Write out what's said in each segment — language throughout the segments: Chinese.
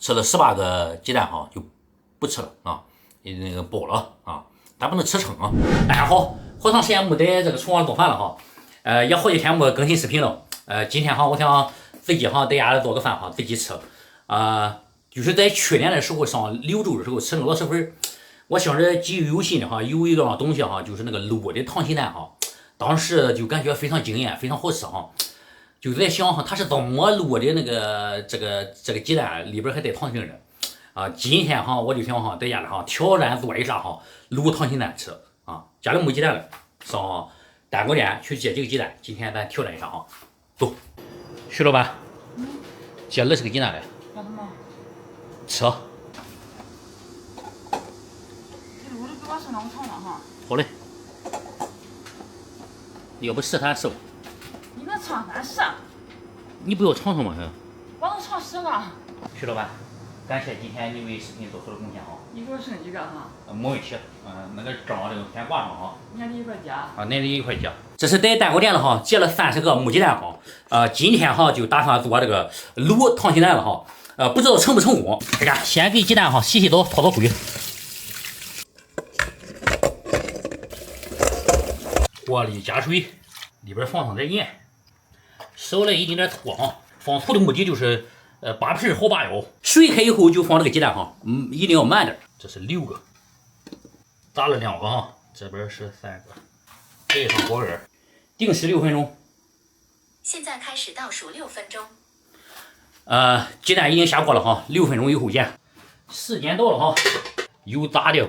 吃了18个鸡蛋哈，就不吃了啊，那个饱了啊，但不能吃撑啊。大家好，好长时间没在这个厨房做饭了哈，也好几天没更新视频了。今天哈，我想自己哈在家做个饭哈，自己吃。就是在去年的时候上柳州的时候吃那个螺蛳粉，我想着记忆犹新的哈，有一个东西哈，就是那个卤的溏心蛋哈，当时就感觉非常惊艳，非常好吃哈。就在想哈，它是怎么卤的那个这个鸡蛋里边还带溏心的啊？今天哈我就想哈在家里哈挑战做一下哈卤溏心蛋吃啊，家里没鸡蛋了，上蛋糕店去借几个鸡蛋，今天咱挑战一下哈。走，徐老板，借20个鸡蛋来。干什么？吃。你卤的给我身上尝尝哈。好嘞。要不试探试吧？你能尝啥试？你不要尝尝吗？我能尝10个。徐老板，感谢今天你为视频做出的贡献啊！你给我剩几个哈？没问题。那个章这个先挂上哈。年里一块加。年里一块加。这是在蛋糕店了哈，借了30个母鸡蛋哈。今天哈就打算做这个卤溏心蛋了哈。不知道成不成功？大家先给鸡蛋哈洗澡，泡水。锅里加水，里边放上点盐，少来一丁点醋哈。放醋的目的就是扒皮好扒腰。水开以后就放这个鸡蛋哈，一定要慢点。这是6个，炸了2个哈，这边是3个，盖上锅盖，定时6分钟。现在开始倒数6分钟。鸡蛋已经下锅了哈，6分钟以后见。时间到了哈，油炸掉。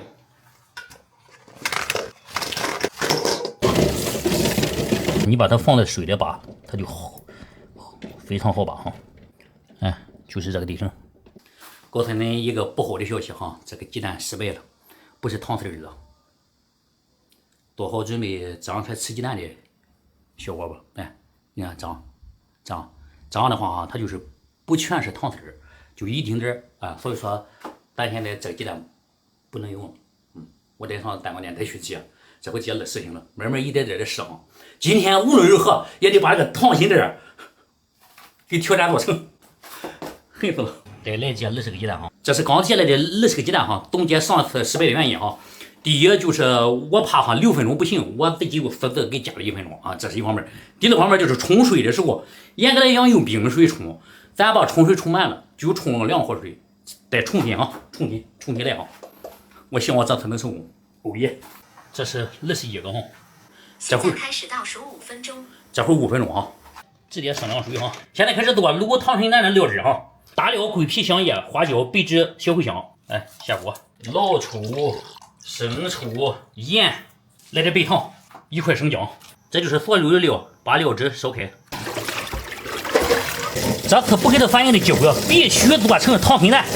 你把它放在水里扒，它就好，非常好扒哈。就是这个地方。告诉您一个不好的消息哈，这个鸡蛋失败了，不是溏丝的。做好准备这样才吃鸡蛋的效果吧。你看这样的话哈，它就是不全是溏丝，就一丁点啊。所以说咱现在这个鸡蛋不能用。我得上蛋糕店再去接，这回接20行了，慢慢一点点的试哈。今天无论如何也得把这个溏心蛋给挑战做成，恨死了。再来接20个鸡蛋哈，这是刚接来的20个鸡蛋哈。总结上次失败的原因哈，第一就是我怕哈6分钟不行，我自己又私自给加了1分钟啊，这是一方面。第二方面就是冲水的时候，严格来讲用冰水冲，咱把冲水冲满了，就冲凉河水，再冲进来哈。我希望这次能成功。哦耶，这是21个哈。现在开始倒数5分钟。这会5分钟哈，直接上凉水哈。现在开始做卤溏心蛋的料汁哈。大料、桂皮、香叶、花椒、白芷、小茴香，下锅。老抽、生抽、盐，来点白糖，1块生姜，这就是所有的料，把料汁烧开。这次不给它反应的机会，必须做成溏心蛋。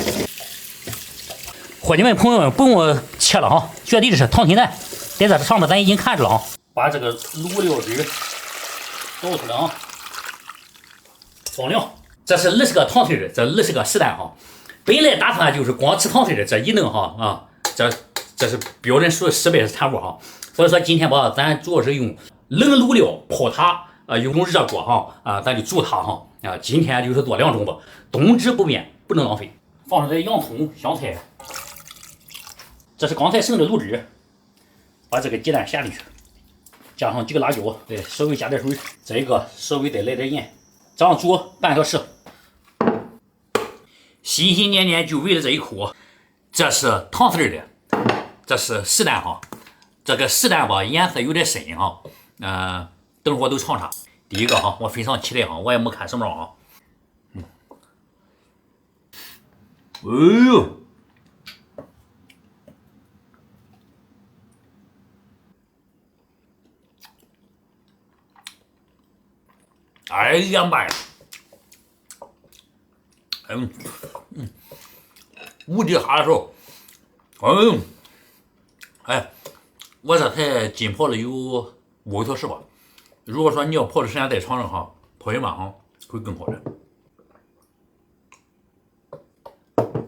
伙计们、朋友们，不用切了哈，绝对的是溏心蛋，在这上面咱已经看着了哈。把这个卤料汁倒出来啊，放凉。这是20个溏心的，这20个实蛋哈。本来打算就是光吃溏心的，这一弄哈这是标准属于失败的产物哈。所以说今天吧，咱主要是用冷卤料泡它，用热锅哈咱就煮它哈今天就是做2种吧，冬至不变，不能浪费。放上点洋葱、香菜，这是刚才剩的卤汁，把这个鸡蛋下进去，加上几个辣椒，稍微加点水，这个稍微再来点盐，这样煮半小时。心心念念就为了这一口，这是溏丝的，这是实蛋哈。这个实蛋吧颜色有点深哈，等会儿都尝尝。第一个哈，我非常期待哈，我也没看什么啊。哎呦，哎呀妈呀！无敌哈的时候，我这才浸泡了有5个小时吧。如果说你要泡的时间再长了哈，泡一晚上会更好的。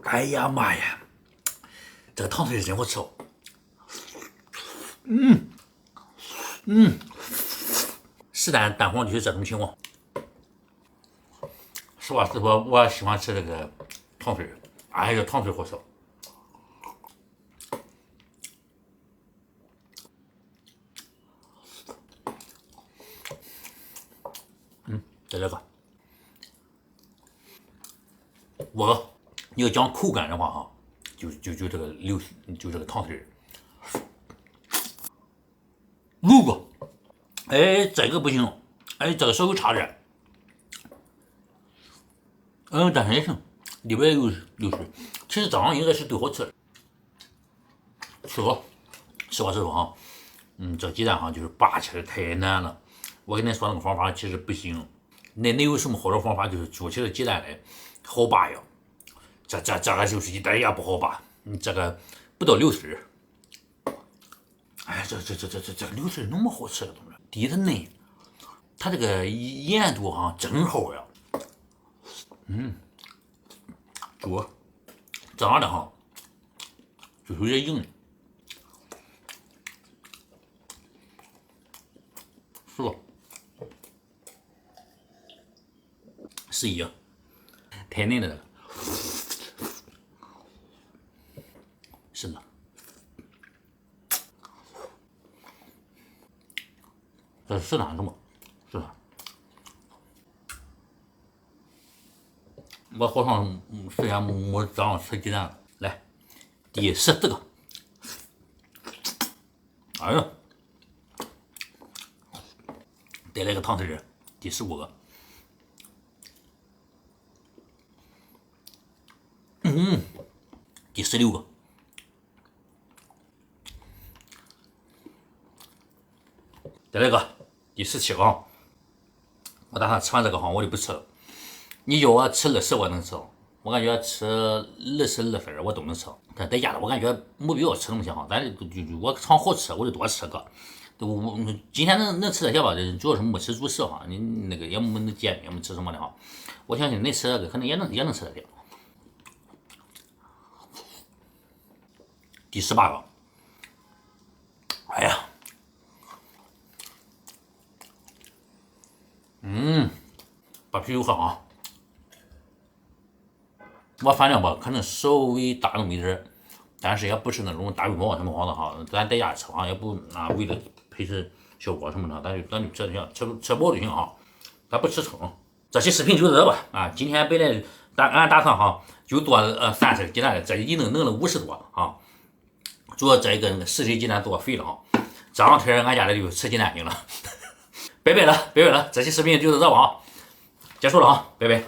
哎呀妈呀，这个溏丝真好吃哦！实蛋蛋黄就是这种情况。实话实说，我喜欢吃这个溏丝，哎呀，糖水好吃。再这个，我你要讲口感的话哈，就这个就这个糖水。如果哎这个不行，哎这个稍微差点，但是也行，里边有水。其实这样应该是最好吃的。实话说哈，这鸡蛋哈就是拔起来太难了。我跟你说那个方法其实不行。那有什么好的方法？就是煮起来鸡蛋来好拔呀。这个就是一点也不好拔，这个不到6水。哎，这流水那么好吃的东西，第一它嫩，它这个盐度哈正好呀。煮这样的哈，就是有点硬，是吧？11，太嫩了，是的。这是哪什么？是的。我好像时间没这样吃鸡蛋了。来，第14个。哎呀，再来个糖水，第15个。第16个。再来个第17个啊！我打算吃完这个哈，我就不吃了。你叫我吃20我能吃，我感觉吃20分我都能吃。但在家的我感觉没必要吃东西哈，但是我尝好吃我就多吃个。我今天能吃这些吧，主要是没吃主食哈，你那个也没能减肥，也没吃什么的哈。我相信你吃这个可能也能吃这些。第18个，哎呀，把啤酒喝啊！我饭量吧，可能稍微大那么一点，但是也不是那种大鱼包什么好的哈。咱在家吃啊，也不为了配饰效果什么的，咱就吃就行，吃饱就行啊，咱不吃撑。这期视频就到这吧啊！今天本来俺打算哈就做30个鸡蛋的，这已经弄了50多啊。主要这一个那个10水鸡蛋做肥了哈，这2天俺家里就吃鸡蛋去了。拜拜了，这期视频就到这吧啊，结束了啊，拜拜。